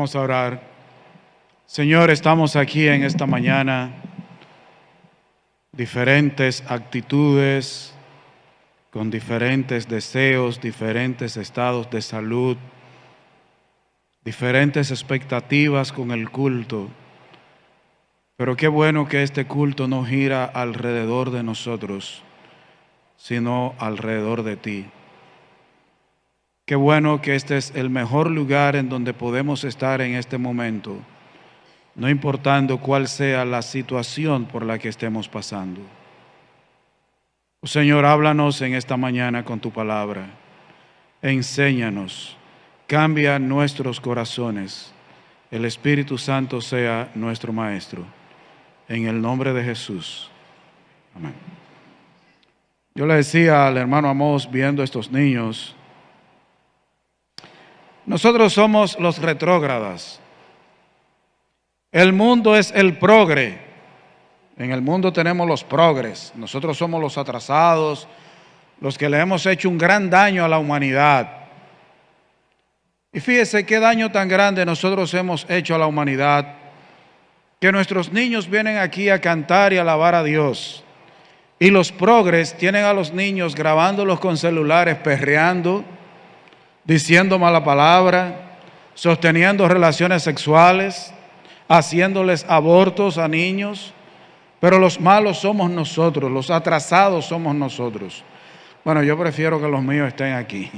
Vamos a orar. Señor, estamos aquí en esta mañana, diferentes actitudes, con diferentes deseos, diferentes estados de salud, diferentes expectativas con el culto. Pero qué bueno que este culto no gira alrededor de nosotros, sino alrededor de ti. Qué bueno que este es el mejor lugar en donde podemos estar en este momento, no importando cuál sea la situación por la que estemos pasando. Señor, háblanos en esta mañana con tu palabra. Enséñanos, cambia nuestros corazones. El Espíritu Santo sea nuestro Maestro. En el nombre de Jesús. Amén. Yo le decía al hermano Amós, viendo estos niños, nosotros somos los retrógradas. El mundo es el progre. En el mundo tenemos los progres. Nosotros somos los atrasados, los que le hemos hecho un gran daño a la humanidad. Y fíjese qué daño tan grande nosotros hemos hecho a la humanidad, que nuestros niños vienen aquí a cantar y alabar a Dios. Y los progres tienen a los niños grabándolos con celulares, perreando, diciendo mala palabra, sosteniendo relaciones sexuales, haciéndoles abortos a niños. Pero los malos somos nosotros, los atrasados somos nosotros. Bueno, yo prefiero que los míos estén aquí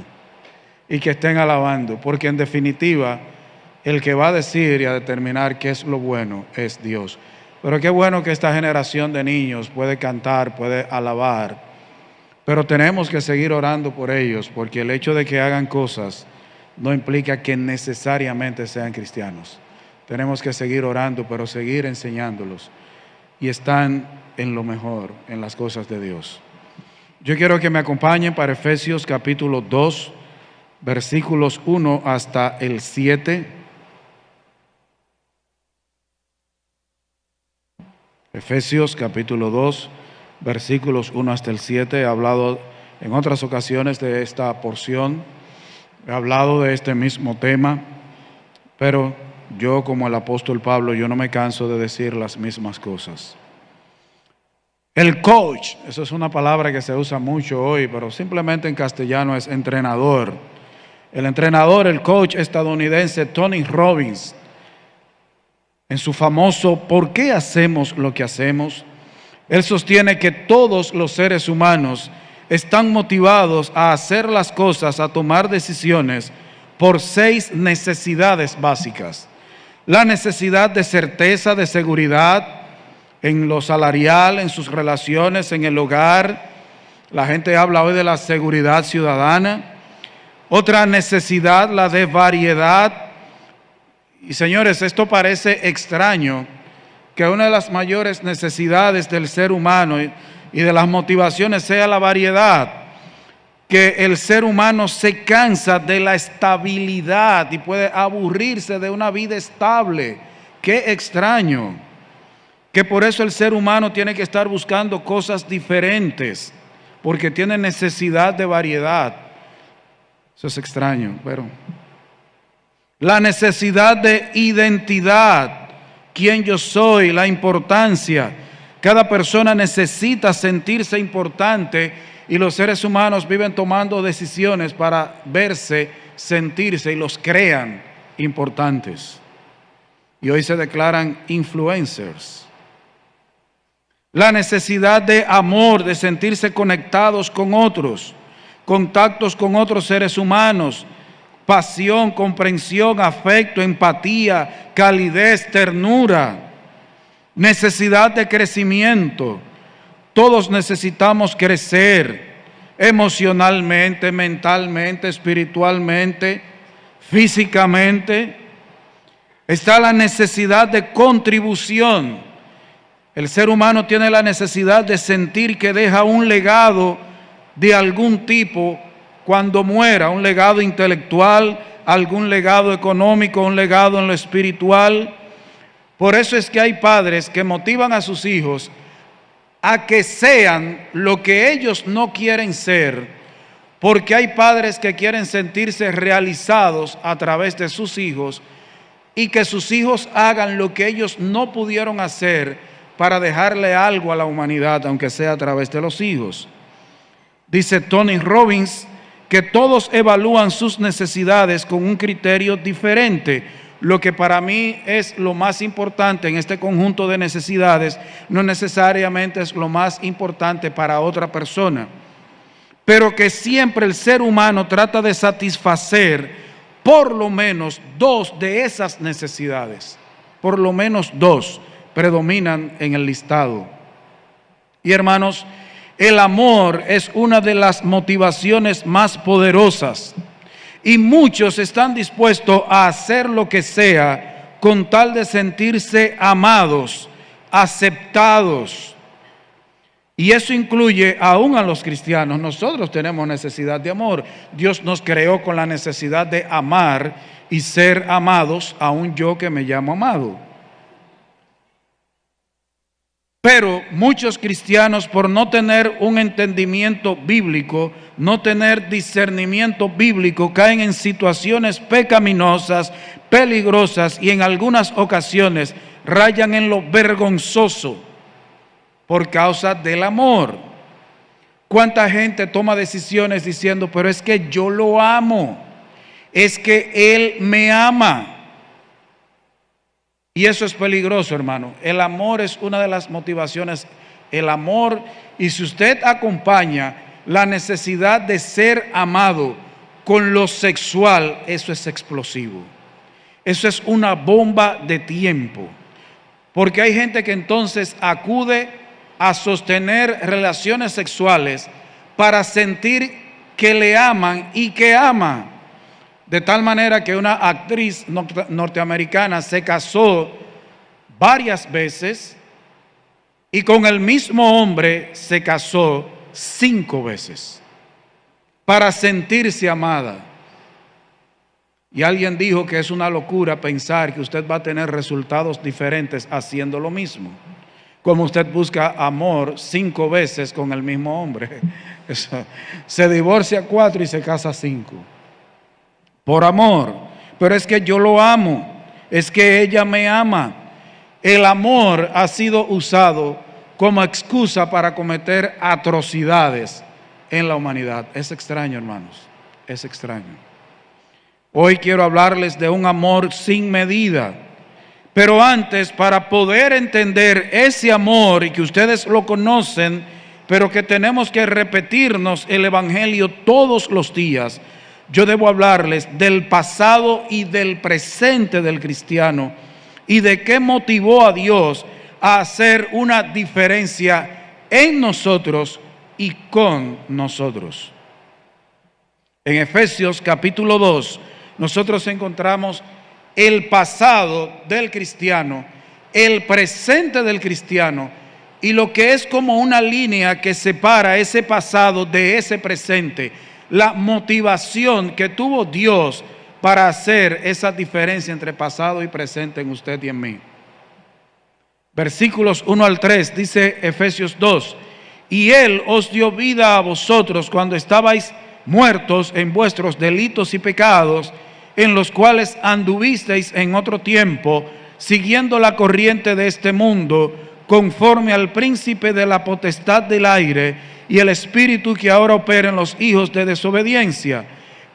y que estén alabando, porque en definitiva el que va a decir y a determinar qué es lo bueno es Dios. Pero qué bueno que esta generación de niños puede cantar, puede alabar. Pero tenemos que seguir orando por ellos, porque el hecho de que hagan cosas no implica que necesariamente sean cristianos. Tenemos que seguir orando, pero seguir enseñándolos. Y están en lo mejor, en las cosas de Dios. Yo quiero que me acompañen para Efesios capítulo 2, versículos 1 hasta el 7. Efesios capítulo 2, versículos 1 hasta el 7. He hablado en otras ocasiones de esta porción, he hablado de este mismo tema, pero yo, como el apóstol Pablo, yo no me canso de decir las mismas cosas. El coach, eso es una palabra que se usa mucho hoy, pero simplemente en castellano es entrenador. El entrenador, el coach estadounidense Tony Robbins, en su famoso ¿Por qué hacemos lo que hacemos?, él sostiene que todos los seres humanos están motivados a hacer las cosas, a tomar decisiones por 6 necesidades básicas. La necesidad de certeza, de seguridad en lo salarial, en sus relaciones, en el hogar. La gente habla hoy de la seguridad ciudadana. Otra necesidad, la de variedad. Y señores, esto parece extraño, que una de las mayores necesidades del ser humano y de las motivaciones sea la variedad, que el ser humano se cansa de la estabilidad y puede aburrirse de una vida estable. Qué extraño, que por eso el ser humano tiene que estar buscando cosas diferentes, porque tiene necesidad de variedad. Eso es extraño, pero la necesidad de identidad, quién yo soy, la importancia. Cada persona necesita sentirse importante y los seres humanos viven tomando decisiones para verse, sentirse y los crean importantes. Y hoy se declaran influencers. La necesidad de amor, de sentirse conectados con otros, contactos con otros seres humanos, pasión, comprensión, afecto, empatía, calidez, ternura, necesidad de crecimiento. Todos necesitamos crecer emocionalmente, mentalmente, espiritualmente, físicamente. Está la necesidad de contribución. El ser humano tiene la necesidad de sentir que deja un legado de algún tipo cuando muera, un legado intelectual, algún legado económico, un legado en lo espiritual. Por eso es que hay padres que motivan a sus hijos a que sean lo que ellos no quieren ser, porque hay padres que quieren sentirse realizados a través de sus hijos y que sus hijos hagan lo que ellos no pudieron hacer para dejarle algo a la humanidad, aunque sea a través de los hijos. Dice Tony Robbins que todos evalúan sus necesidades con un criterio diferente. Lo que para mí es lo más importante en este conjunto de necesidades, no necesariamente es lo más importante para otra persona, pero que siempre el ser humano trata de satisfacer por lo menos dos de esas necesidades. Por lo menos dos predominan en el listado. Y hermanos, el amor es una de las motivaciones más poderosas. Y muchos están dispuestos a hacer lo que sea con tal de sentirse amados, aceptados. Y eso incluye aún a los cristianos. Nosotros tenemos necesidad de amor. Dios nos creó con la necesidad de amar y ser amados, aún yo que me llamo amado. Pero muchos cristianos, por no tener un entendimiento bíblico, no tener discernimiento bíblico, caen en situaciones pecaminosas, peligrosas y en algunas ocasiones rayan en lo vergonzoso por causa del amor. ¿Cuánta gente toma decisiones diciendo, pero es que yo lo amo, es que Él me ama? Y eso es peligroso, hermano. El amor es una de las motivaciones. El amor, y si usted acompaña la necesidad de ser amado con lo sexual, eso es explosivo. Eso es una bomba de tiempo. Porque hay gente que entonces acude a sostener relaciones sexuales para sentir que le aman y que ama. De tal manera que una actriz norteamericana se casó varias veces y con el mismo hombre se casó 5 veces para sentirse amada. Y alguien dijo que es una locura pensar que usted va a tener resultados diferentes haciendo lo mismo. Como usted busca amor 5 veces con el mismo hombre. Se divorcia 4 y se casa 5. Por amor, pero es que yo lo amo, es que ella me ama. El amor ha sido usado como excusa para cometer atrocidades en la humanidad. Es extraño, hermanos, es extraño. Hoy quiero hablarles de un amor sin medida, pero antes, para poder entender ese amor y que ustedes lo conocen, pero que tenemos que repetirnos el evangelio todos los días, yo debo hablarles del pasado y del presente del cristiano y de qué motivó a Dios a hacer una diferencia en nosotros y con nosotros. En Efesios capítulo 2, nosotros encontramos el pasado del cristiano, el presente del cristiano y lo que es como una línea que separa ese pasado de ese presente. La motivación que tuvo Dios para hacer esa diferencia entre pasado y presente en usted y en mí. Versículos 1 al 3 dice Efesios 2, y Él os dio vida a vosotros cuando estabais muertos en vuestros delitos y pecados, en los cuales anduvisteis en otro tiempo, siguiendo la corriente de este mundo, conforme al príncipe de la potestad del aire, y el espíritu que ahora opera en los hijos de desobediencia,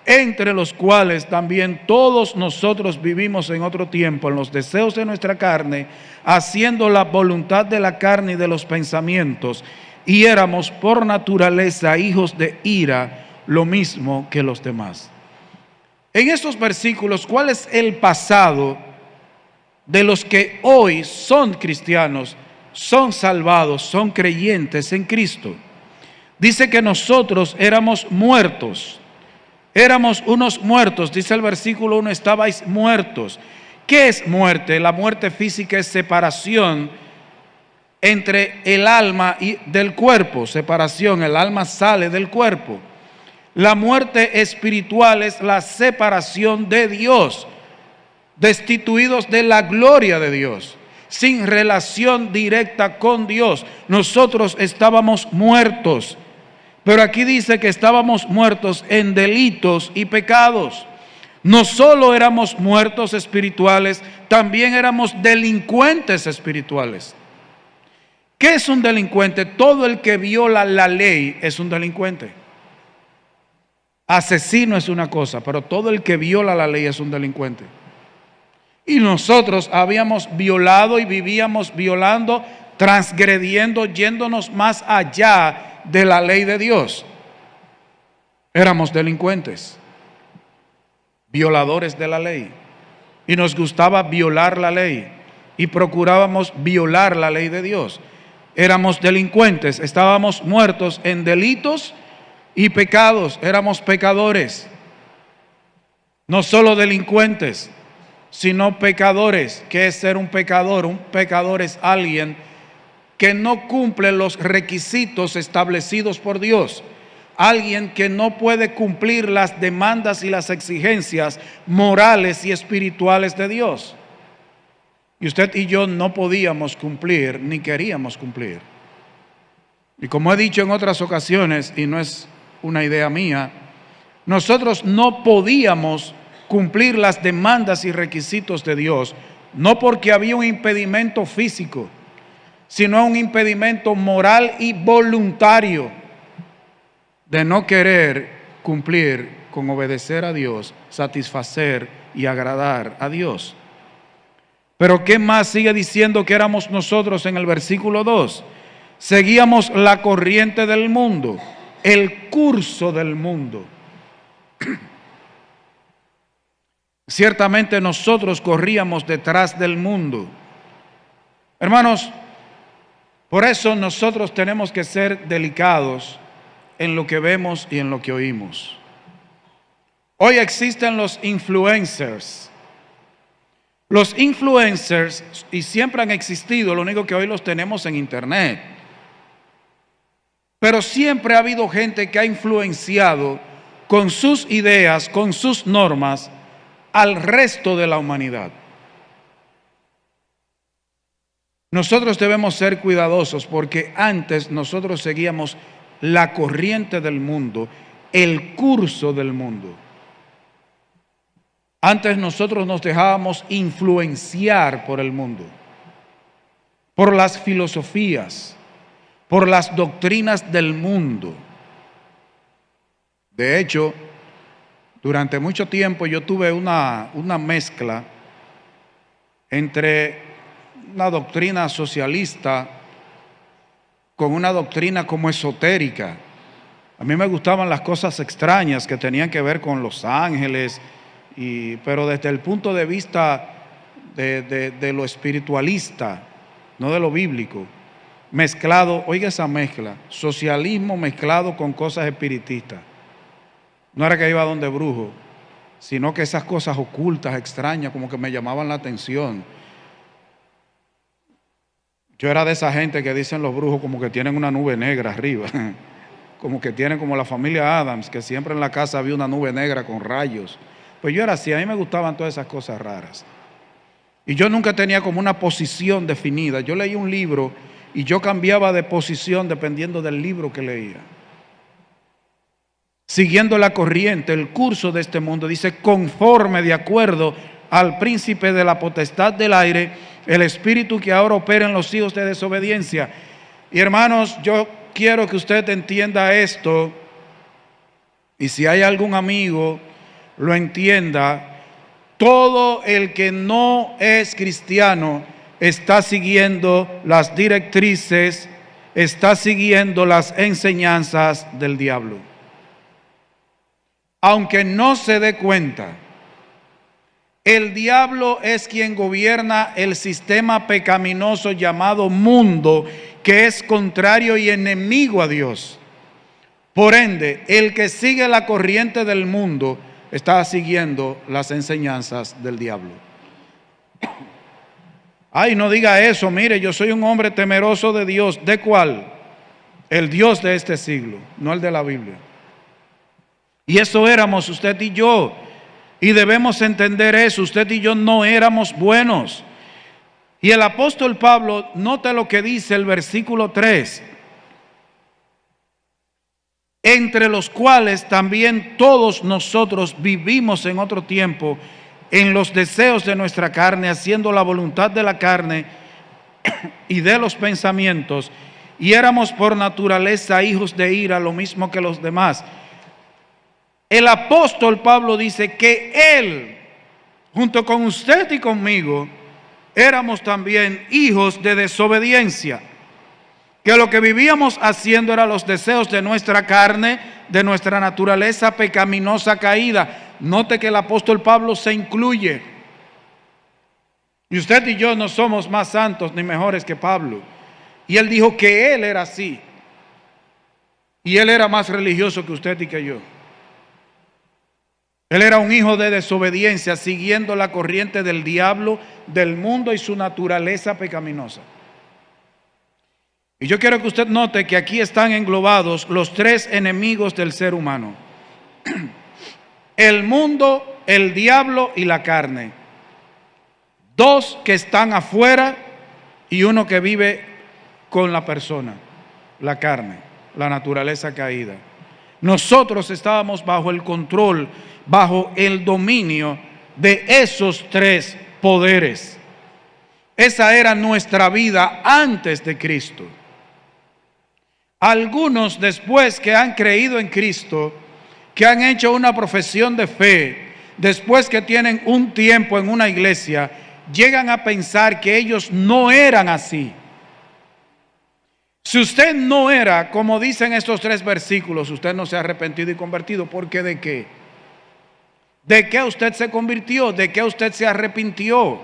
entre los cuales también todos nosotros vivimos en otro tiempo, en los deseos de nuestra carne, haciendo la voluntad de la carne y de los pensamientos, y éramos por naturaleza hijos de ira, lo mismo que los demás. En estos versículos, ¿cuál es el pasado de los que hoy son cristianos, son salvados, son creyentes en Cristo? Dice que nosotros éramos muertos, éramos unos muertos, dice el versículo 1, estabais muertos. ¿Qué es muerte? La muerte física es separación entre el alma y del cuerpo, separación, el alma sale del cuerpo. La muerte espiritual es la separación de Dios, destituidos de la gloria de Dios, sin relación directa con Dios. Nosotros estábamos muertos. Pero aquí dice que estábamos muertos en delitos y pecados. No solo éramos muertos espirituales, también éramos delincuentes espirituales. ¿Qué es un delincuente? Todo el que viola la ley es un delincuente. Asesino es una cosa, pero todo el que viola la ley es un delincuente. Y nosotros habíamos violado y vivíamos violando, transgrediendo, yéndonos más allá de la ley de Dios. Éramos delincuentes, violadores de la ley. Y nos gustaba violar la ley y procurábamos violar la ley de Dios. Éramos delincuentes, estábamos muertos en delitos y pecados, éramos pecadores. No solo delincuentes, sino pecadores. ¿Qué es ser un pecador? Un pecador es alguien que no cumple los requisitos establecidos por Dios. Alguien que no puede cumplir las demandas y las exigencias morales y espirituales de Dios. Y usted y yo no podíamos cumplir, ni queríamos cumplir. Y como he dicho en otras ocasiones, y no es una idea mía, nosotros no podíamos cumplir las demandas y requisitos de Dios, no porque había un impedimento físico, sino un impedimento moral y voluntario de no querer cumplir con obedecer a Dios, satisfacer y agradar a Dios. Pero ¿qué más sigue diciendo que éramos nosotros en el versículo 2? Seguíamos la corriente del mundo, el curso del mundo. Ciertamente nosotros corríamos detrás del mundo. Hermanos, por eso nosotros tenemos que ser delicados en lo que vemos y en lo que oímos. Hoy existen los influencers. Los influencers, y siempre han existido, lo único que hoy los tenemos en internet. Pero siempre ha habido gente que ha influenciado con sus ideas, con sus normas, al resto de la humanidad. Nosotros debemos ser cuidadosos porque antes nosotros seguíamos la corriente del mundo, el curso del mundo. Antes nosotros nos dejábamos influenciar por el mundo, por las filosofías, por las doctrinas del mundo. De hecho, durante mucho tiempo yo tuve una mezcla entre una doctrina socialista con una doctrina como esotérica. A mí me gustaban las cosas extrañas que tenían que ver con los ángeles, pero desde el punto de vista de lo espiritualista, no de lo bíblico, mezclado, oiga esa mezcla, socialismo mezclado con cosas espiritistas. No era que iba donde brujo, sino que esas cosas ocultas, extrañas, como que me llamaban la atención. Yo era de esa gente que dicen los brujos como que tienen una nube negra arriba, como que tienen como la familia Adams, que siempre en la casa había una nube negra con rayos. Pues yo era así, a mí me gustaban todas esas cosas raras. Y yo nunca tenía como una posición definida. Yo leía un libro y yo cambiaba de posición dependiendo del libro que leía. Siguiendo la corriente, el curso de este mundo, dice, conforme de acuerdo al príncipe de la potestad del aire, el espíritu que ahora opera en los hijos de desobediencia. Y hermanos, yo quiero que usted entienda esto, y si hay algún amigo, lo entienda. Todo el que no es cristiano está siguiendo las directrices, está siguiendo las enseñanzas del diablo. Aunque no se dé cuenta, el diablo es quien gobierna el sistema pecaminoso llamado mundo, que es contrario y enemigo a Dios. Por ende, el que sigue la corriente del mundo está siguiendo las enseñanzas del diablo. Ay, no diga eso, mire, yo soy un hombre temeroso de Dios. ¿De cuál? El Dios de este siglo, no el de la Biblia. Y eso éramos usted y yo. Y debemos entender eso, usted y yo no éramos buenos. Y el apóstol Pablo, nota lo que dice el versículo 3. entre los cuales también todos nosotros vivimos en otro tiempo en los deseos de nuestra carne, haciendo la voluntad de la carne y de los pensamientos, y éramos por naturaleza hijos de ira, lo mismo que los demás. El apóstol Pablo dice que él, junto con usted y conmigo, éramos también hijos de desobediencia, que lo que vivíamos haciendo eran los deseos de nuestra carne, de nuestra naturaleza pecaminosa caída. Note que el apóstol Pablo se incluye. Y usted y yo no somos más santos ni mejores que Pablo. Y él dijo que él era así. Y él era más religioso que usted y que yo. Él era un hijo de desobediencia, siguiendo la corriente del diablo, del mundo y su naturaleza pecaminosa. Y yo quiero que usted note que aquí están englobados los tres enemigos del ser humano: el mundo, el diablo y la carne. Dos que están afuera y uno que vive con la persona, la carne, la naturaleza caída. Nosotros estábamos bajo el control, bajo el dominio de esos tres poderes. Esa era nuestra vida antes de Cristo. Algunos, después que han creído en Cristo, que han hecho una profesión de fe, después que tienen un tiempo en una iglesia, llegan a pensar que ellos no eran así. Si usted no era, como dicen estos tres versículos, usted no se ha arrepentido y convertido. ¿Por qué? ¿De qué? ¿De qué usted se convirtió? ¿De qué usted se arrepintió?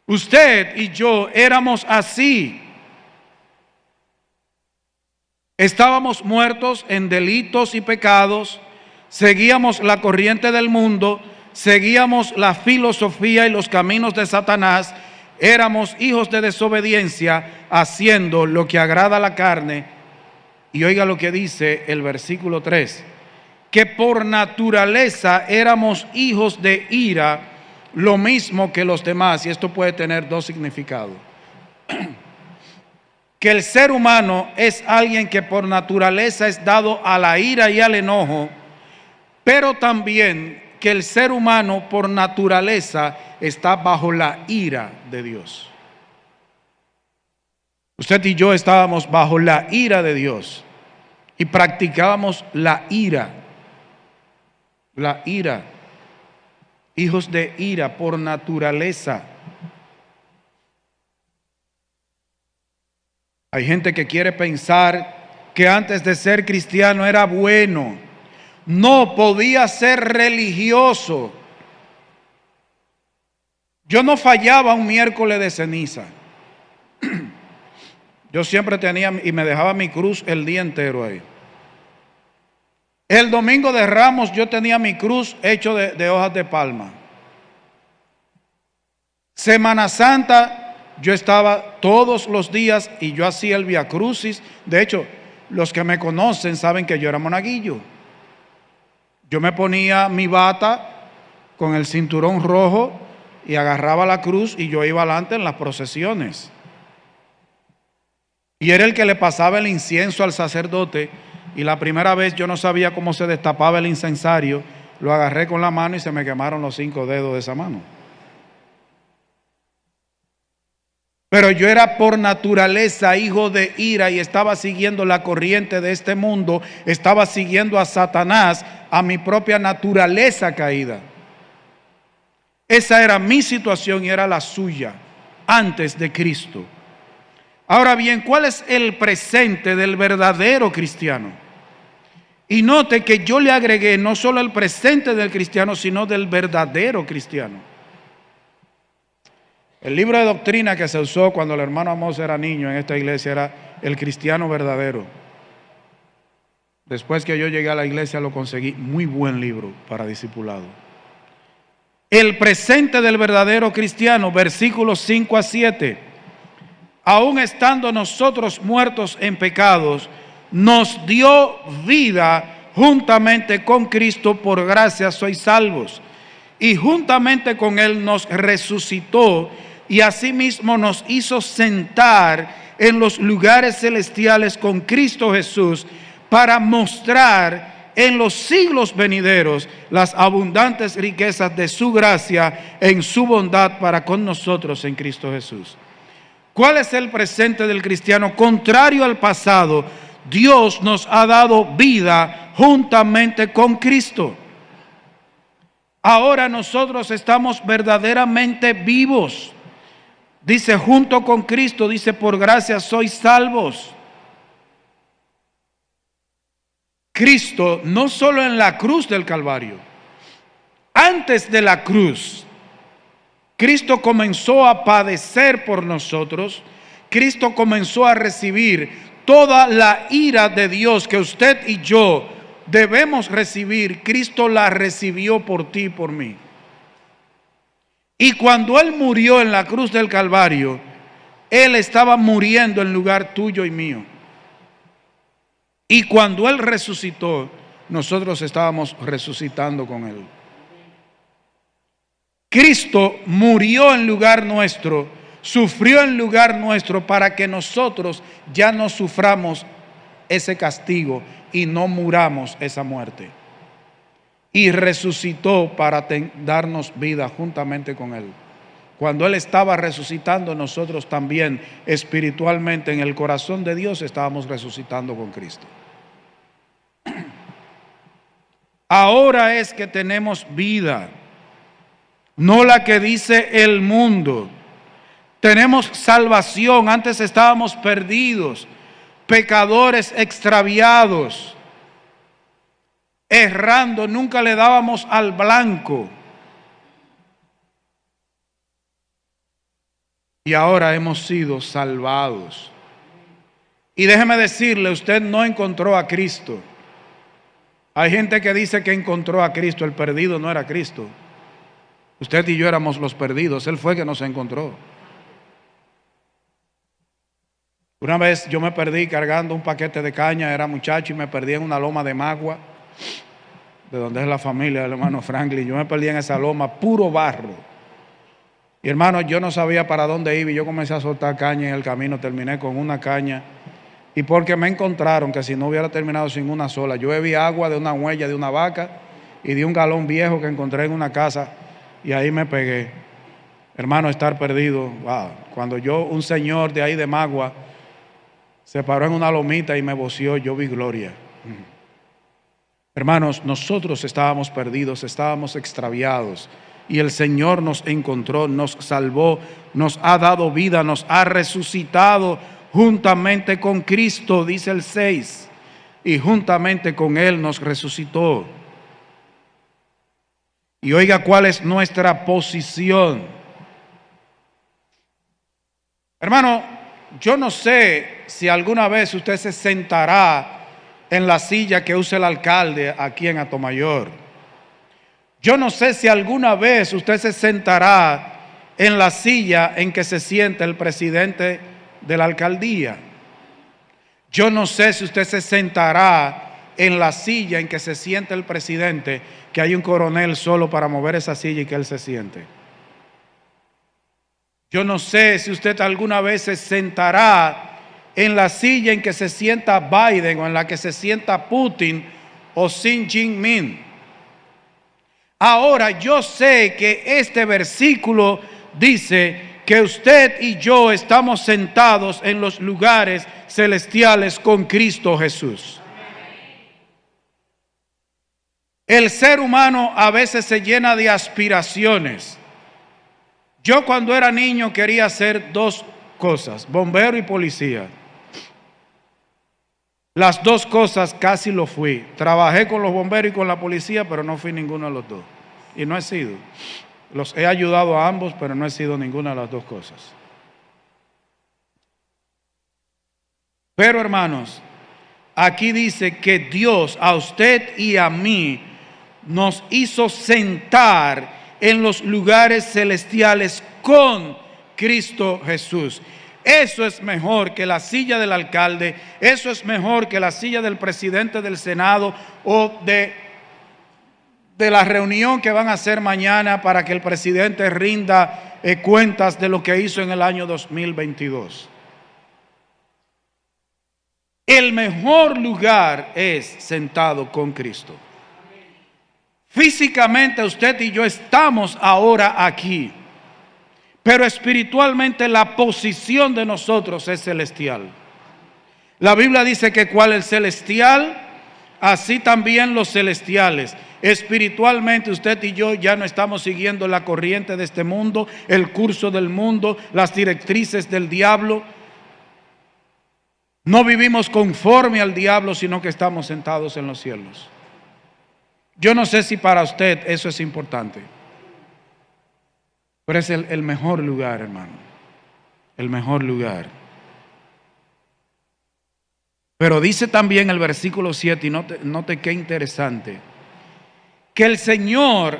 Usted y yo éramos así. Estábamos muertos en delitos y pecados, seguíamos la corriente del mundo, seguíamos la filosofía y los caminos de Satanás, éramos hijos de desobediencia, haciendo lo que agrada a la carne. Y oiga lo que dice el versículo 3, que por naturaleza éramos hijos de ira, lo mismo que los demás. Y esto puede tener dos significados. Que el ser humano es alguien que por naturaleza es dado a la ira y al enojo, pero también que el ser humano por naturaleza está bajo la ira de Dios. Usted y yo estábamos bajo la ira de Dios y practicábamos la ira. La ira. Hijos de ira por naturaleza. Hay gente que quiere pensar que antes de ser cristiano era bueno. No podía ser religioso. Yo no fallaba un miércoles de ceniza. Yo siempre tenía y me dejaba mi cruz el día entero ahí. El domingo de Ramos yo tenía mi cruz hecho de hojas de palma. Semana Santa yo estaba todos los días y yo hacía el Via Crucis. De hecho, los que me conocen saben que yo era monaguillo. Yo me ponía mi bata con el cinturón rojo y agarraba la cruz y yo iba adelante en las procesiones. Y era el que le pasaba el incienso al sacerdote. Y la primera vez yo no sabía cómo se destapaba el incensario. Lo agarré con la mano y se me quemaron los 5 dedos de esa mano. Pero yo era por naturaleza hijo de ira y estaba siguiendo la corriente de este mundo, estaba siguiendo a Satanás, a mi propia naturaleza caída. Esa era mi situación y era la suya antes de Cristo. Ahora bien, ¿cuál es el presente del verdadero cristiano? Y note que yo le agregué no solo el presente del cristiano, sino del verdadero cristiano. El libro de doctrina que se usó cuando el hermano Amos era niño en esta iglesia era El Cristiano Verdadero. Después que yo llegué a la iglesia lo conseguí, muy buen libro para discipulado. El presente del verdadero cristiano, versículos 5 a 7. Aún estando nosotros muertos en pecados, nos dio vida juntamente con Cristo, por gracia sois salvos. Y juntamente con Él nos resucitó y asimismo nos hizo sentar en los lugares celestiales con Cristo Jesús, para mostrar en los siglos venideros las abundantes riquezas de su gracia en su bondad para con nosotros en Cristo Jesús. ¿Cuál es el presente del cristiano? Contrario al pasado, Dios nos ha dado vida juntamente con Cristo. Ahora nosotros estamos verdaderamente vivos. Dice, junto con Cristo, dice, por gracia sois salvos. Cristo, no solo en la cruz del Calvario, antes de la cruz, Cristo comenzó a padecer por nosotros. Cristo comenzó a recibir toda la ira de Dios que usted y yo debemos recibir. Cristo la recibió por ti y por mí. Y cuando Él murió en la cruz del Calvario, Él estaba muriendo en lugar tuyo y mío. Y cuando Él resucitó, nosotros estábamos resucitando con Él. Cristo murió en lugar nuestro, sufrió en lugar nuestro para que nosotros ya no suframos ese castigo y no muramos esa muerte. Y resucitó para darnos vida juntamente con Él. Cuando Él estaba resucitando, nosotros también espiritualmente en el corazón de Dios estábamos resucitando con Cristo. Ahora es que tenemos vida, no la que dice el mundo. Tenemos salvación. Antes estábamos perdidos, pecadores extraviados, errando, nunca le dábamos al blanco. Y ahora hemos sido salvados. Y déjeme decirle, usted no encontró a Cristo. Hay gente que dice que encontró a Cristo. El perdido no era Cristo. Usted y yo éramos los perdidos. Él fue que nos encontró. Una vez yo me perdí cargando un paquete de caña. Era muchacho y me perdí en una loma de Magua, de donde es la familia del hermano Franklin. Yo me perdí en esa loma, puro barro. Y hermano, yo no sabía para dónde iba y yo comencé a soltar caña en el camino. Terminé con una caña. Y porque me encontraron que si no hubiera terminado sin una sola, yo bebí agua de una huella de una vaca y de un galón viejo que encontré en una casa y ahí me pegué. Hermano, estar perdido, wow. Cuando un señor de ahí de Magua se paró en una lomita y me voció, yo vi gloria. Hermanos, nosotros estábamos perdidos, estábamos extraviados y el Señor nos encontró, nos salvó, nos ha dado vida, nos ha resucitado juntamente con Cristo, dice el 6, y juntamente con Él nos resucitó. Y oiga cuál es nuestra posición. Hermano, yo no sé si alguna vez usted se sentará en la silla que usa el alcalde aquí en Atomayor. Yo no sé si alguna vez usted se sentará en la silla en que se sienta el presidente de la alcaldía. Yo no sé si usted se sentará en la silla en que se sienta el presidente, que hay un coronel solo para mover esa silla y que él se siente. Yo no sé si usted alguna vez se sentará en la silla en que se sienta Biden o en la que se sienta Putin o Xi Jinping. Ahora yo sé que este versículo dice que usted y yo estamos sentados en los lugares celestiales con Cristo Jesús. El ser humano a veces se llena de aspiraciones. Yo cuando era niño quería hacer dos cosas, bombero y policía. Las dos cosas casi lo fui. Trabajé con los bomberos y con la policía, pero no fui ninguno de los dos. Y no he sido. Los he ayudado a ambos, pero no he sido ninguna de las dos cosas. Pero hermanos, aquí dice que Dios a usted y a mí nos hizo sentar en los lugares celestiales con Cristo Jesús. Eso es mejor que la silla del alcalde, eso es mejor que la silla del presidente del Senado o de la reunión que van a hacer mañana para que el presidente rinda cuentas de lo que hizo en el año 2022. el mejor lugar es sentado con Cristo. Físicamente usted y yo estamos ahora aquí, pero espiritualmente la posición de nosotros es celestial. La Biblia dice que cual el celestial, así también los celestiales. Espiritualmente usted y yo ya no estamos siguiendo la corriente de este mundo, el curso del mundo, las directrices del diablo. No vivimos conforme al diablo, sino que estamos sentados en los cielos. Yo no sé si para usted eso es importante, pero es el mejor lugar, hermano. El mejor lugar. Pero dice también el versículo 7, y note qué interesante, que el Señor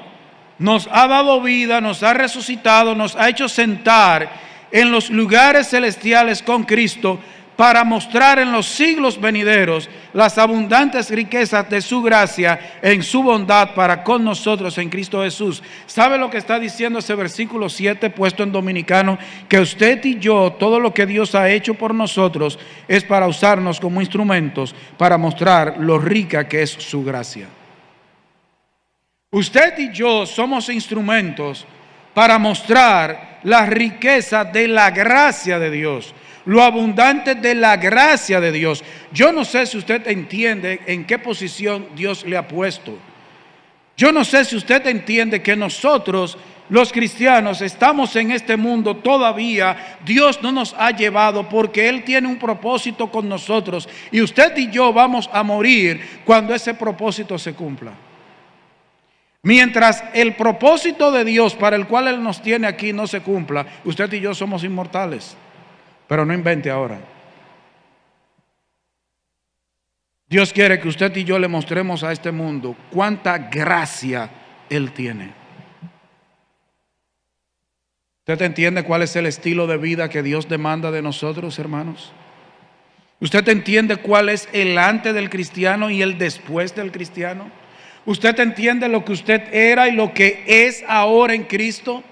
nos ha dado vida, nos ha resucitado, nos ha hecho sentar en los lugares celestiales con Cristo, para mostrar en los siglos venideros las abundantes riquezas de su gracia en su bondad para con nosotros en Cristo Jesús. ¿Sabe lo que está diciendo ese versículo 7 puesto en dominicano? Que usted y yo, todo lo que Dios ha hecho por nosotros es para usarnos como instrumentos para mostrar lo rica que es su gracia. Usted y yo somos instrumentos para mostrar la riqueza de la gracia de Dios, lo abundante de la gracia de Dios. Yo no sé si usted entiende en qué posición Dios le ha puesto. Yo no sé si usted entiende que nosotros, los cristianos, estamos en este mundo todavía. Dios no nos ha llevado porque Él tiene un propósito con nosotros. Y usted y yo vamos a morir cuando ese propósito se cumpla. Mientras el propósito de Dios para el cual Él nos tiene aquí no se cumpla, usted y yo somos inmortales. Pero no invente ahora. Dios quiere que usted y yo le mostremos a este mundo cuánta gracia Él tiene. ¿Usted entiende cuál es el estilo de vida que Dios demanda de nosotros, hermanos? ¿Usted entiende cuál es el antes del cristiano y el después del cristiano? ¿Usted entiende lo que usted era y lo que es ahora en Cristo?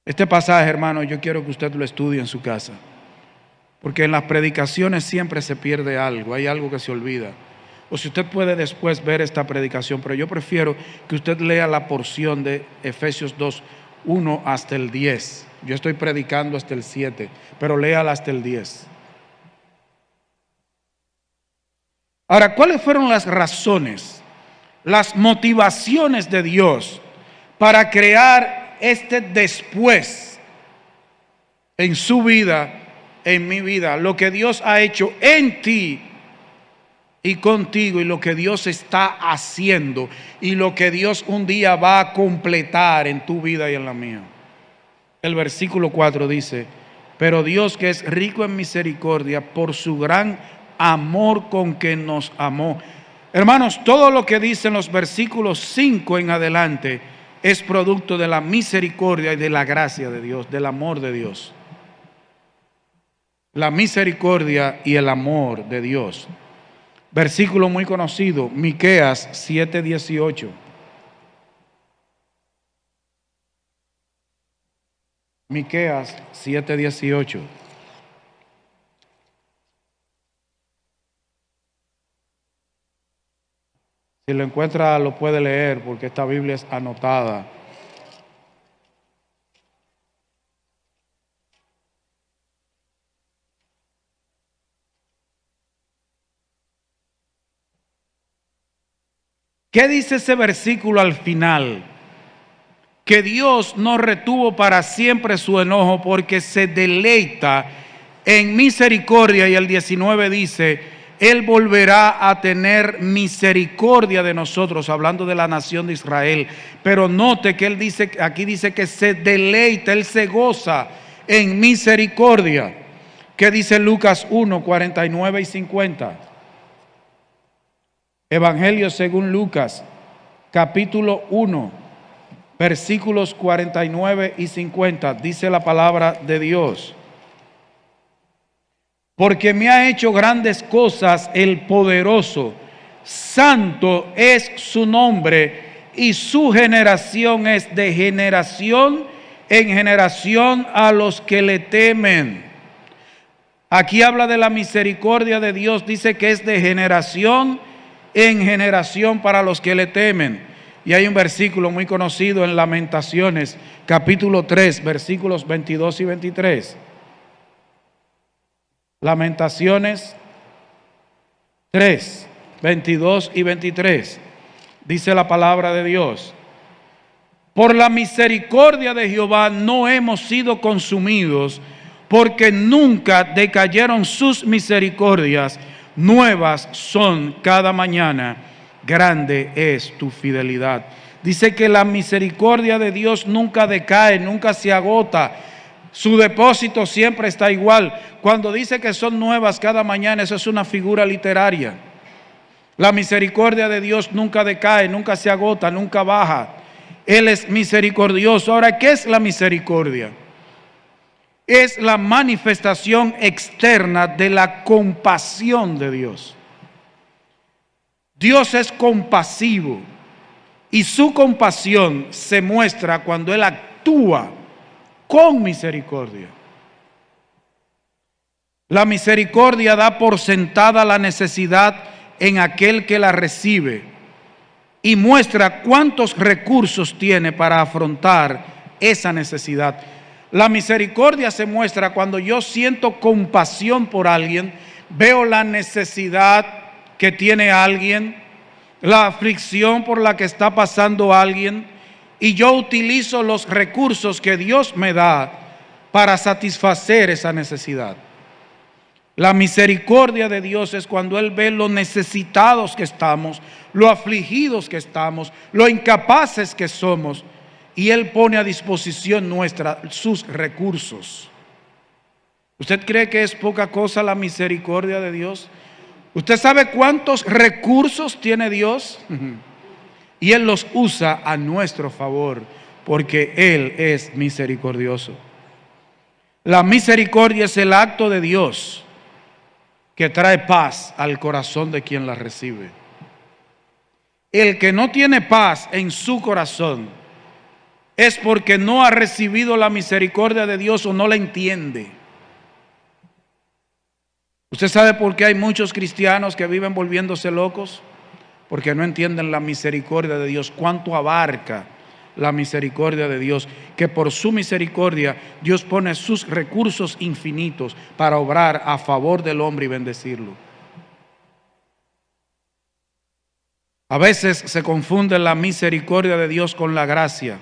Este pasaje, hermano, yo quiero que usted lo estudie en su casa, porque en las predicaciones siempre se pierde algo, hay algo que se olvida. O si usted puede después ver esta predicación, pero yo prefiero que usted lea la porción de Efesios 2, 1 hasta el 10. Yo estoy predicando hasta el 7, pero léala hasta el 10. Ahora, ¿cuáles fueron las razones, las motivaciones de Dios para crear este después en su vida, en mi vida? Lo que Dios ha hecho en ti y contigo, y lo que Dios está haciendo, y lo que Dios un día va a completar en tu vida y en la mía. El versículo 4 dice: pero Dios, que es rico en misericordia, por su gran amor con que nos amó. Hermanos, todo lo que dicen los versículos 5 en adelante es producto de la misericordia y de la gracia de Dios, del amor de Dios. La misericordia y el amor de Dios. Versículo muy conocido, Miqueas 7:18. Miqueas 7:18. Si lo encuentra, lo puede leer, porque esta Biblia es anotada. ¿Qué dice ese versículo al final? Que Dios no retuvo para siempre su enojo, porque se deleita en misericordia. Y el 19 dice: Él volverá a tener misericordia de nosotros, hablando de la nación de Israel. Pero note que Él dice, aquí dice que se deleita, Él se goza en misericordia. ¿Qué dice Lucas 1, 49 y 50? Evangelio según Lucas, capítulo 1, versículos 49 y 50. Dice la palabra de Dios: porque me ha hecho grandes cosas el poderoso, santo es su nombre, y su generación es de generación en generación a los que le temen. Aquí habla de la misericordia de Dios, dice que es de generación en generación para los que le temen. Y hay un versículo muy conocido en Lamentaciones, capítulo 3, versículos 22 y 23. Lamentaciones 3, 22 y 23. Dice la palabra de Dios: por la misericordia de Jehová no hemos sido consumidos, porque nunca decayeron sus misericordias. Nuevas son cada mañana, grande es tu fidelidad. Dice que la misericordia de Dios nunca decae, nunca se agota. Su depósito siempre está igual. Cuando dice que son nuevas cada mañana, eso es una figura literaria. La misericordia de Dios nunca decae, nunca se agota, nunca baja. Él es misericordioso. Ahora, ¿qué es la misericordia? Es la manifestación externa de la compasión de Dios. Dios es compasivo y su compasión se muestra cuando Él actúa con misericordia. La misericordia da por sentada la necesidad en aquel que la recibe y muestra cuántos recursos tiene para afrontar esa necesidad. La misericordia se muestra cuando yo siento compasión por alguien, veo la necesidad que tiene alguien, la aflicción por la que está pasando alguien, y yo utilizo los recursos que Dios me da para satisfacer esa necesidad. La misericordia de Dios es cuando Él ve lo necesitados que estamos, lo afligidos que estamos, lo incapaces que somos, y Él pone a disposición nuestra sus recursos. ¿Usted cree que es poca cosa la misericordia de Dios? ¿Usted sabe cuántos recursos tiene Dios? Y Él los usa a nuestro favor, porque Él es misericordioso. La misericordia es el acto de Dios que trae paz al corazón de quien la recibe. El que no tiene paz en su corazón es porque no ha recibido la misericordia de Dios o no la entiende. ¿Usted sabe por qué hay muchos cristianos que viven volviéndose locos? Porque no entienden la misericordia de Dios, cuánto abarca la misericordia de Dios, que por su misericordia Dios pone sus recursos infinitos para obrar a favor del hombre y bendecirlo. A veces se confunde la misericordia de Dios con la gracia,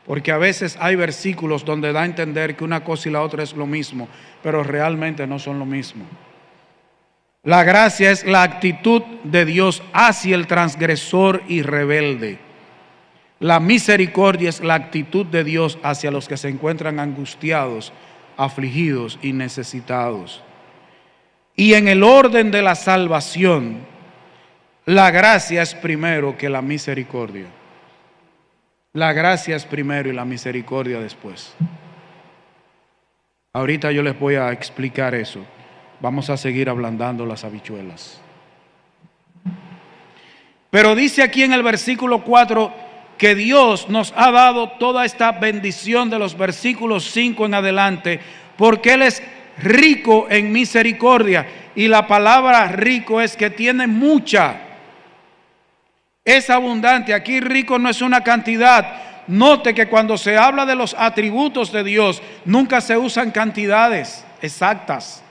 porque a veces hay versículos donde da a entender que una cosa y la otra es lo mismo, pero realmente no son lo mismo. La gracia es la actitud de Dios hacia el transgresor y rebelde. La misericordia es la actitud de Dios hacia los que se encuentran angustiados, afligidos y necesitados. Y en el orden de la salvación, la gracia es primero que la misericordia. La gracia es primero y la misericordia después. Ahorita yo les voy a explicar eso. Vamos a seguir ablandando las habichuelas. Pero dice aquí en el versículo 4 que Dios nos ha dado toda esta bendición de los versículos 5 en adelante, porque Él es rico en misericordia. Y la palabra rico es que tiene mucha. Es abundante. Aquí rico no es una cantidad. Note que cuando se habla de los atributos de Dios, nunca se usan cantidades exactas,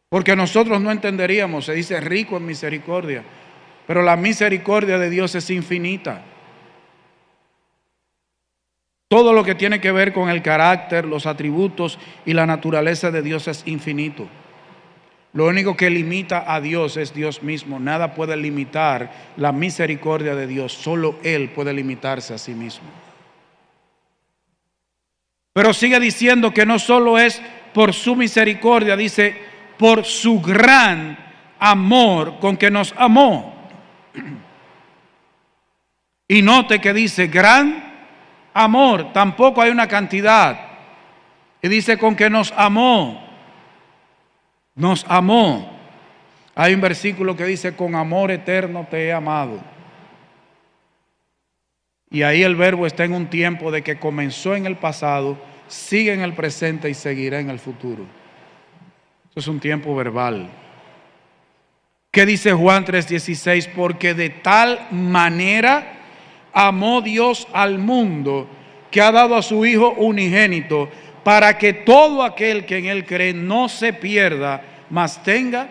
porque nosotros no entenderíamos. Se dice rico en misericordia, pero la misericordia de Dios es infinita. Todo lo que tiene que ver con el carácter, los atributos y la naturaleza de Dios es infinito. Lo único que limita a Dios es Dios mismo. Nada puede limitar la misericordia de Dios. Solo Él puede limitarse a sí mismo. Pero sigue diciendo que no solo es por su misericordia, dice, por su gran amor con que nos amó. Y note que dice gran amor, tampoco hay una cantidad. Y dice con que nos amó. Nos amó. Hay un versículo que dice, con amor eterno te he amado. Y ahí el verbo está en un tiempo de que comenzó en el pasado, sigue en el presente y seguirá en el futuro. Eso es un tiempo verbal. ¿Qué dice Juan 3:16? Porque de tal manera amó Dios al mundo que ha dado a su Hijo unigénito, para que todo aquel que en Él cree no se pierda, mas tenga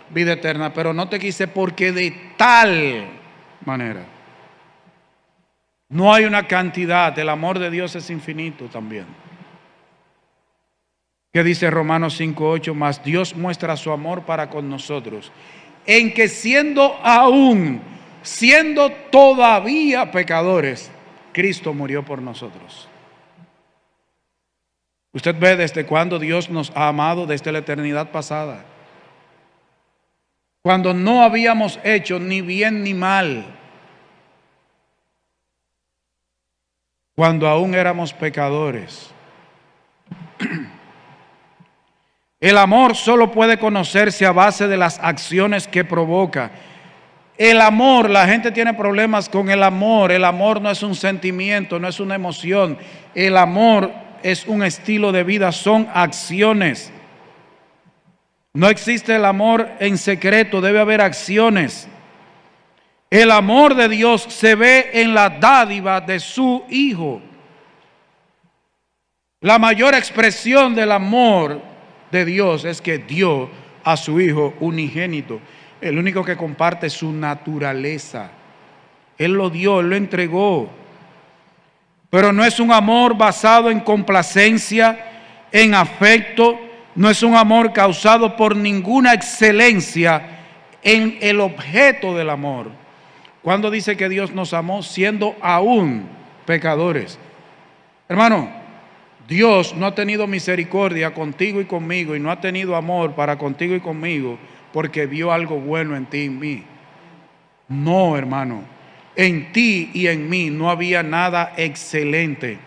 vida eterna. Pero no te quise porque de tal manera. No hay una cantidad, el amor de Dios es infinito también. ¿Qué dice Romanos 5:8? Mas Dios muestra su amor para con nosotros, en que siendo todavía pecadores, Cristo murió por nosotros. Usted ve desde cuándo Dios nos ha amado, desde la eternidad pasada. Cuando no habíamos hecho ni bien ni mal. Cuando aún éramos pecadores. El amor solo puede conocerse a base de las acciones que provoca. El amor, la gente tiene problemas con el amor. El amor no es un sentimiento, no es una emoción. El amor es un estilo de vida, son acciones. No existe el amor en secreto, debe haber acciones. El amor de Dios se ve en la dádiva de su Hijo. La mayor expresión del amor de Dios es que dio a su Hijo unigénito, el único que comparte su naturaleza. Él lo dio, Él lo entregó. Pero no es un amor basado en complacencia, en afecto, no es un amor causado por ninguna excelencia en el objeto del amor. Cuando dice que Dios nos amó siendo aún pecadores. Hermano, Dios no ha tenido misericordia contigo y conmigo, y no ha tenido amor para contigo y conmigo porque vio algo bueno en ti y en mí. No, hermano, en ti y en mí no había nada excelente.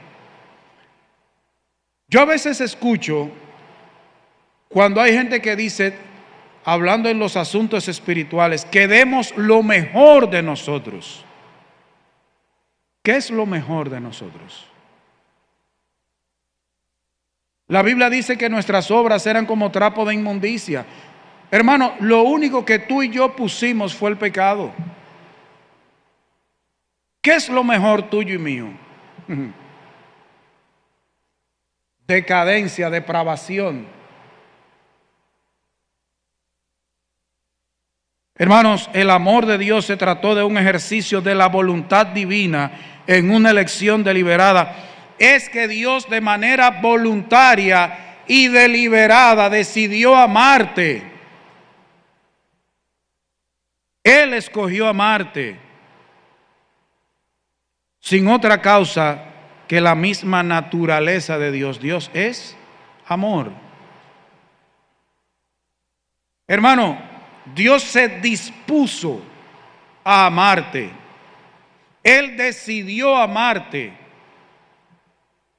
Yo a veces escucho cuando hay gente que dice, hablando en los asuntos espirituales, que demos lo mejor de nosotros. ¿Qué es lo mejor de nosotros? La Biblia dice que nuestras obras eran como trapo de inmundicia. Hermano, lo único que tú y yo pusimos fue el pecado. ¿Qué es lo mejor tuyo y mío? Decadencia, depravación. Hermanos, el amor de Dios se trató de un ejercicio de la voluntad divina en una elección deliberada. Es que Dios de manera voluntaria y deliberada decidió amarte. Él escogió amarte sin otra causa que la misma naturaleza de Dios. Dios es amor. Hermano, Dios se dispuso a amarte. Él decidió amarte,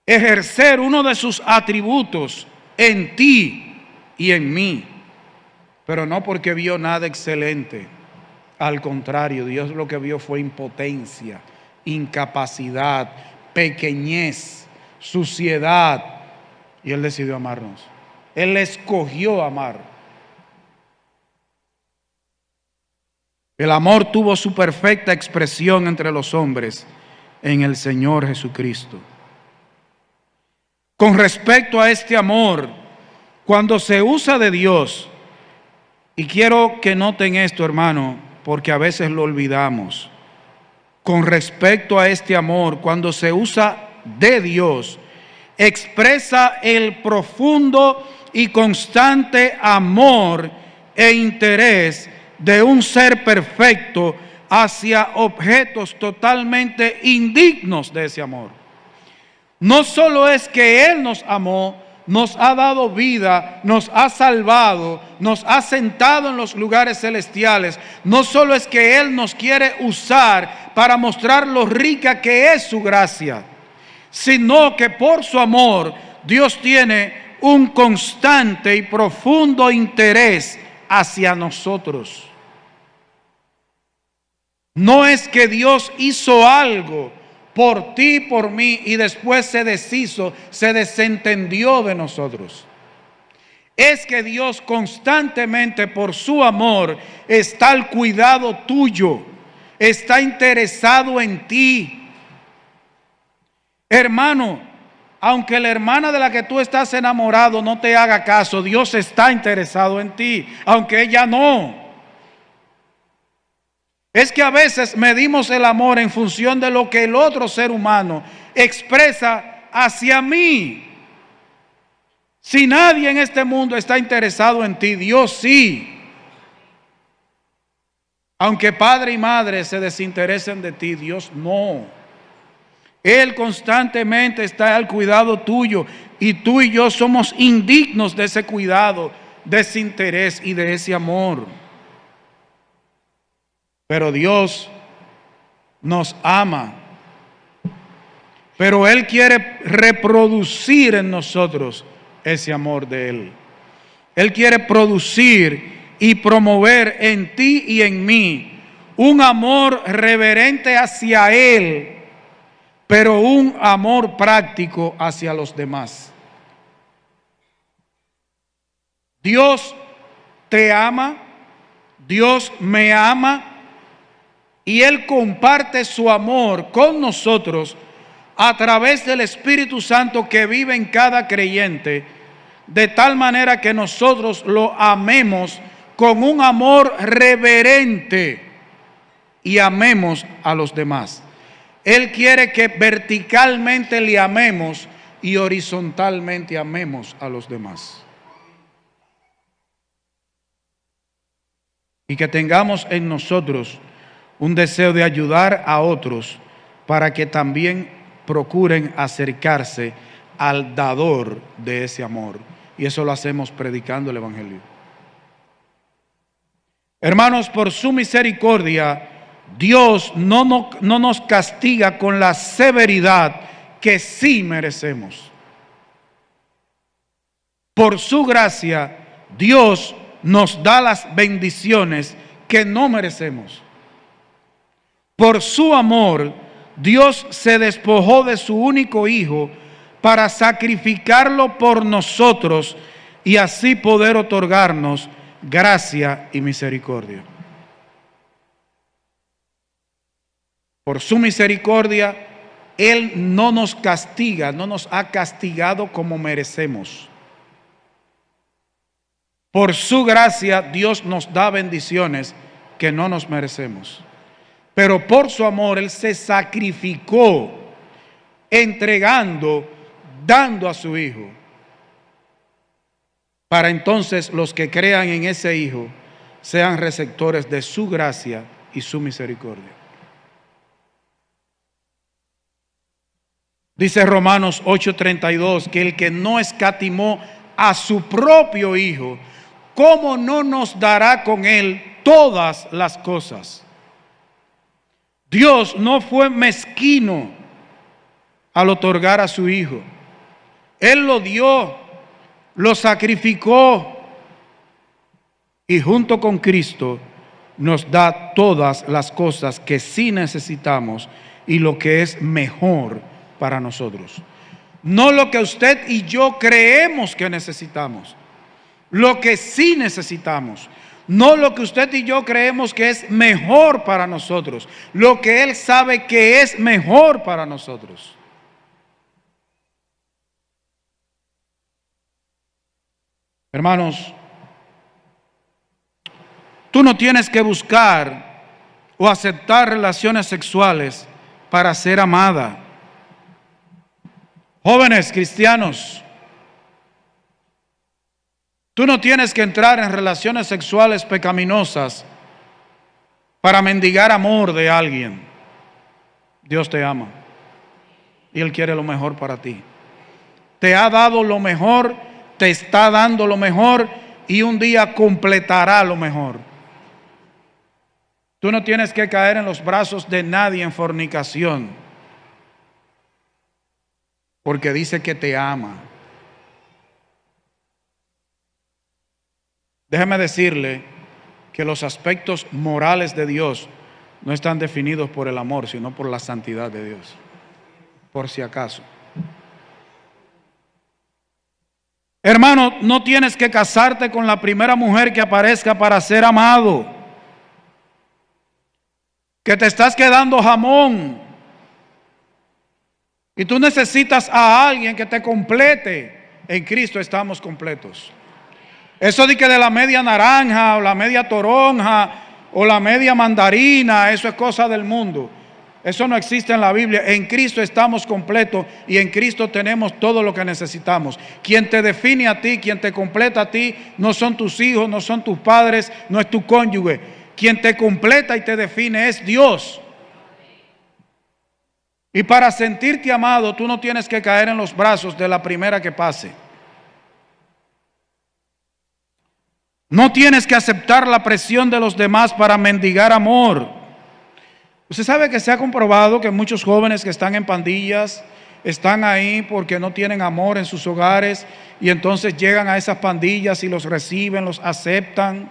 ejercer uno de sus atributos en ti y en mí, pero no porque vio nada excelente. Al contrario, Dios lo que vio fue impotencia, incapacidad, pequeñez, suciedad, y Él decidió amarnos. Él escogió amar. El amor tuvo su perfecta expresión entre los hombres en el Señor Jesucristo. Con respecto a este amor, cuando se usa de Dios, y quiero que noten esto, hermano, porque a veces lo olvidamos. Con respecto a este amor, cuando se usa de Dios, expresa el profundo y constante amor e interés de un ser perfecto hacia objetos totalmente indignos de ese amor. No solo es que Él nos amó, nos ha dado vida, nos ha salvado, nos ha sentado en los lugares celestiales. No solo es que Él nos quiere usar para mostrar lo rica que es su gracia, sino que por su amor Dios tiene un constante y profundo interés hacia nosotros. No es que Dios hizo algo por ti y por mí, y después se deshizo, se desentendió de nosotros. Es que Dios constantemente, por su amor, está al cuidado tuyo, está interesado en ti. Hermano, aunque la hermana de la que tú estás enamorado no te haga caso, Dios está interesado en ti, aunque ella no. Es que a veces medimos el amor en función de lo que el otro ser humano expresa hacia mí. Si nadie en este mundo está interesado en ti, Dios sí. Aunque padre y madre se desinteresen de ti, Dios no. Él constantemente está al cuidado tuyo, y tú y yo somos indignos de ese cuidado, de ese interés y de ese amor. Pero Dios nos ama, pero Él quiere reproducir en nosotros ese amor de Él. Él quiere producir y promover en ti y en mí un amor reverente hacia Él, pero un amor práctico hacia los demás. Dios te ama, Dios me ama, y Él comparte su amor con nosotros a través del Espíritu Santo que vive en cada creyente, de tal manera que nosotros lo amemos con un amor reverente y amemos a los demás. Él quiere que verticalmente le amemos y horizontalmente amemos a los demás. Y que tengamos en nosotros un deseo de ayudar a otros para que también procuren acercarse al dador de ese amor. Y eso lo hacemos predicando el Evangelio. Hermanos, por su misericordia, Dios no nos castiga con la severidad que sí merecemos. Por su gracia, Dios nos da las bendiciones que no merecemos. Por su amor, Dios se despojó de su único Hijo para sacrificarlo por nosotros y así poder otorgarnos gracia y misericordia. Por su misericordia, Él no nos castiga, no nos ha castigado como merecemos. Por su gracia, Dios nos da bendiciones que no nos merecemos. Pero por su amor, Él se sacrificó, entregando, dando a su Hijo, para entonces los que crean en ese Hijo sean receptores de su gracia y su misericordia. Dice Romanos 8:32 que el que no escatimó a su propio Hijo, ¿cómo no nos dará con Él todas las cosas? Dios no fue mezquino al otorgar a su Hijo. Él lo dio, lo sacrificó y junto con Cristo nos da todas las cosas que sí necesitamos y lo que es mejor para nosotros. No lo que usted y yo creemos que necesitamos, lo que sí necesitamos. No lo que usted y yo creemos que es mejor para nosotros, lo que Él sabe que es mejor para nosotros. Hermanos, tú no tienes que buscar o aceptar relaciones sexuales para ser amada. Jóvenes cristianos, tú no tienes que entrar en relaciones sexuales pecaminosas para mendigar amor de alguien. Dios te ama y Él quiere lo mejor para ti. Te ha dado lo mejor, te está dando lo mejor y un día completará lo mejor. Tú no tienes que caer en los brazos de nadie en fornicación, porque dice que te ama. Déjeme decirle que los aspectos morales de Dios no están definidos por el amor, sino por la santidad de Dios. por si acaso. Hermano, no tienes que casarte con la primera mujer que aparezca para ser amado. Que te estás quedando jamón. Y tú necesitas a alguien que te complete. En Cristo estamos completos. Eso de que de la media naranja o la media toronja o la media mandarina, eso es cosa del mundo. Eso no existe en la Biblia. En Cristo estamos completos y en Cristo tenemos todo lo que necesitamos. Quien te define a ti, quien te completa a ti, no son tus hijos, no son tus padres, no es tu cónyuge. Quien te completa y te define es Dios. Y para sentirte amado, tú no tienes que caer en los brazos de la primera que pase. No tienes que aceptar la presión de los demás para mendigar amor. Usted sabe que se ha comprobado que muchos jóvenes que están en pandillas están ahí porque no tienen amor en sus hogares y entonces llegan a esas pandillas y los reciben, los aceptan.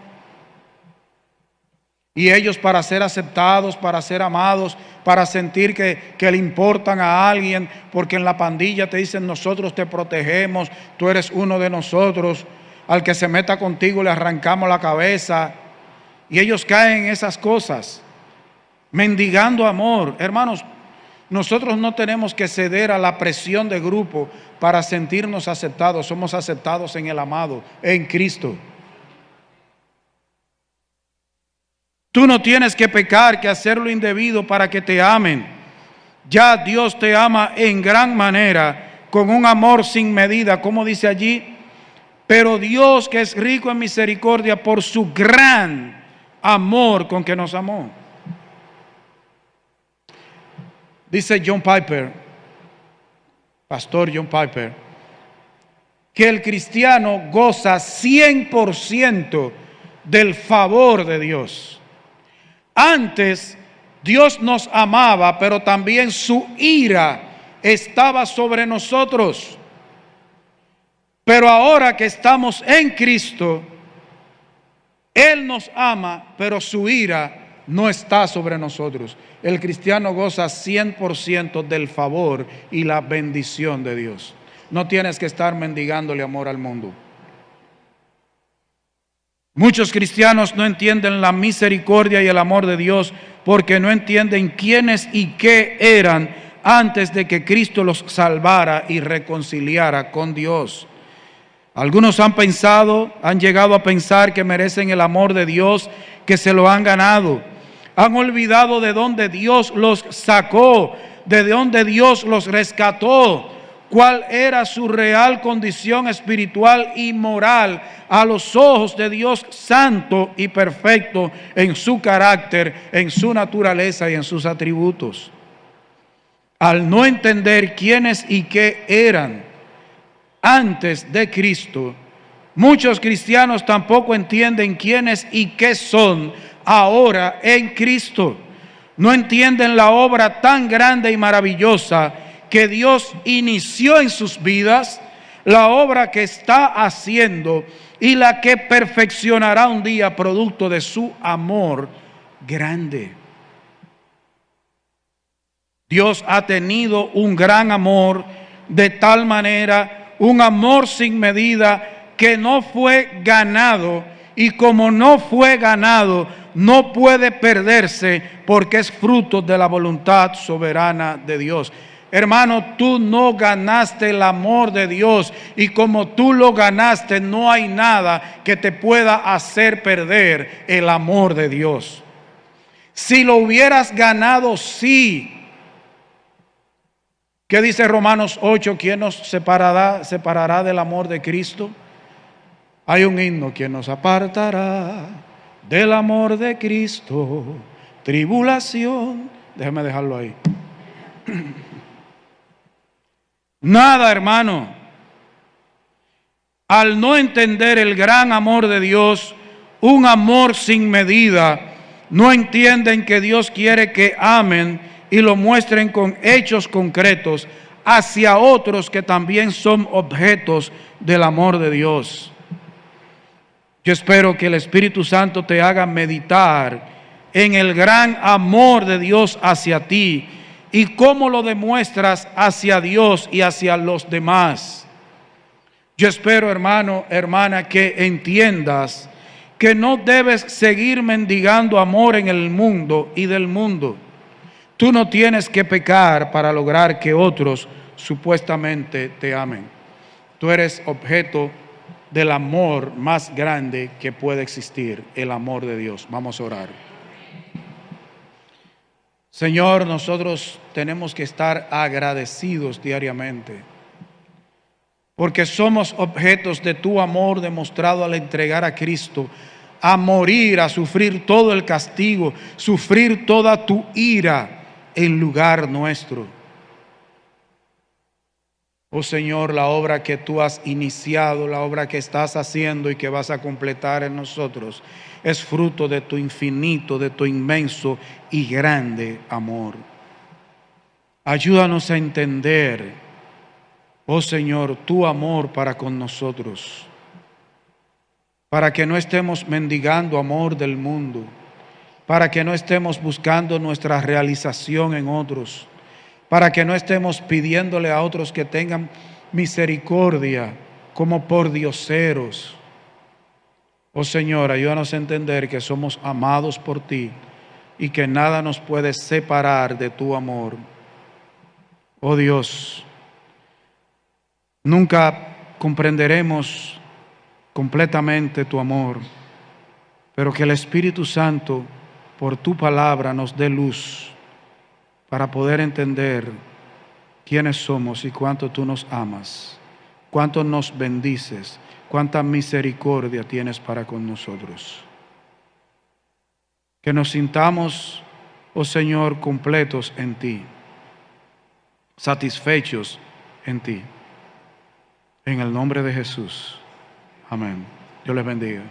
Y ellos, para ser aceptados, para ser amados, para sentir que le importan a alguien, porque en la pandilla te dicen: nosotros te protegemos, tú eres uno de nosotros, al que se meta contigo le arrancamos la cabeza. Y ellos caen en esas cosas, mendigando amor. Hermanos, nosotros no tenemos que ceder a la presión de grupo para sentirnos aceptados. Somos aceptados en el amado, en Cristo. Tú no tienes que pecar, que hacer lo indebido para que te amen. Ya Dios te ama en gran manera, con un amor sin medida, como dice allí. Pero Dios, que es rico en misericordia, por su gran amor con que nos amó. Dice John Piper, pastor John Piper, que el cristiano goza 100% del favor de Dios. Antes Dios nos amaba, pero también su ira estaba sobre nosotros. Pero ahora que estamos en Cristo, Él nos ama, pero su ira no está sobre nosotros. El cristiano goza 100% del favor y la bendición de Dios. No tienes que estar mendigándole amor al mundo. Muchos cristianos no entienden la misericordia y el amor de Dios porque no entienden quiénes y qué eran antes de que Cristo los salvara y reconciliara con Dios. Algunos han llegado a pensar que merecen el amor de Dios, que se lo han ganado. Han olvidado de dónde Dios los sacó, de dónde Dios los rescató, cuál era su real condición espiritual y moral a los ojos de Dios santo y perfecto en su carácter, en su naturaleza y en sus atributos. Al no entender quiénes y qué eran antes de Cristo, muchos cristianos tampoco entienden quiénes y qué son ahora en Cristo. No entienden la obra tan grande y maravillosa que Dios inició en sus vidas, la obra que está haciendo y la que perfeccionará un día producto de su amor grande. Dios ha tenido un gran amor, de tal manera, un amor sin medida, que no fue ganado, y como no fue ganado, no puede perderse, porque es fruto de la voluntad soberana de Dios. Hermano, tú no ganaste el amor de Dios, y como tú lo ganaste, no hay nada que te pueda hacer perder el amor de Dios. Si lo hubieras ganado, sí. ¿Qué dice Romanos 8? ¿Quién nos separará del amor de Cristo? Hay un himno: ¿quién nos apartará del amor de Cristo? Tribulación. Déjeme dejarlo ahí. Nada, hermano. Al no entender el gran amor de Dios, un amor sin medida, no entienden que Dios quiere que amen y lo muestren con hechos concretos hacia otros que también son objetos del amor de Dios. Yo espero que el Espíritu Santo te haga meditar en el gran amor de Dios hacia ti y cómo lo demuestras hacia Dios y hacia los demás. Yo espero, hermano, hermana, que entiendas que no debes seguir mendigando amor en el mundo y del mundo. Tú no tienes que pecar para lograr que otros supuestamente te amen. Tú eres objeto del amor más grande que puede existir, el amor de Dios. Vamos a orar. Señor, nosotros tenemos que estar agradecidos diariamente, porque somos objetos de tu amor demostrado al entregar a Cristo, a morir, a sufrir todo el castigo, sufrir toda tu ira en lugar nuestro. Oh Señor, la obra que tú has iniciado, la obra que estás haciendo y que vas a completar en nosotros, es fruto de tu infinito, de tu inmenso y grande amor. Ayúdanos a entender, oh Señor, tu amor para con nosotros, para que no estemos mendigando amor del mundo, para que no estemos buscando nuestra realización en otros, para que no estemos pidiéndole a otros que tengan misericordia como por dioseros. Oh Señor, ayúdanos a entender que somos amados por ti y que nada nos puede separar de tu amor. Oh Dios, nunca comprenderemos completamente tu amor, pero que el Espíritu Santo, por tu palabra, nos dé luz para poder entender quiénes somos y cuánto tú nos amas, cuánto nos bendices, cuánta misericordia tienes para con nosotros. Que nos sintamos, oh Señor, completos en ti, satisfechos en ti. En el nombre de Jesús. Amén. Dios les bendiga.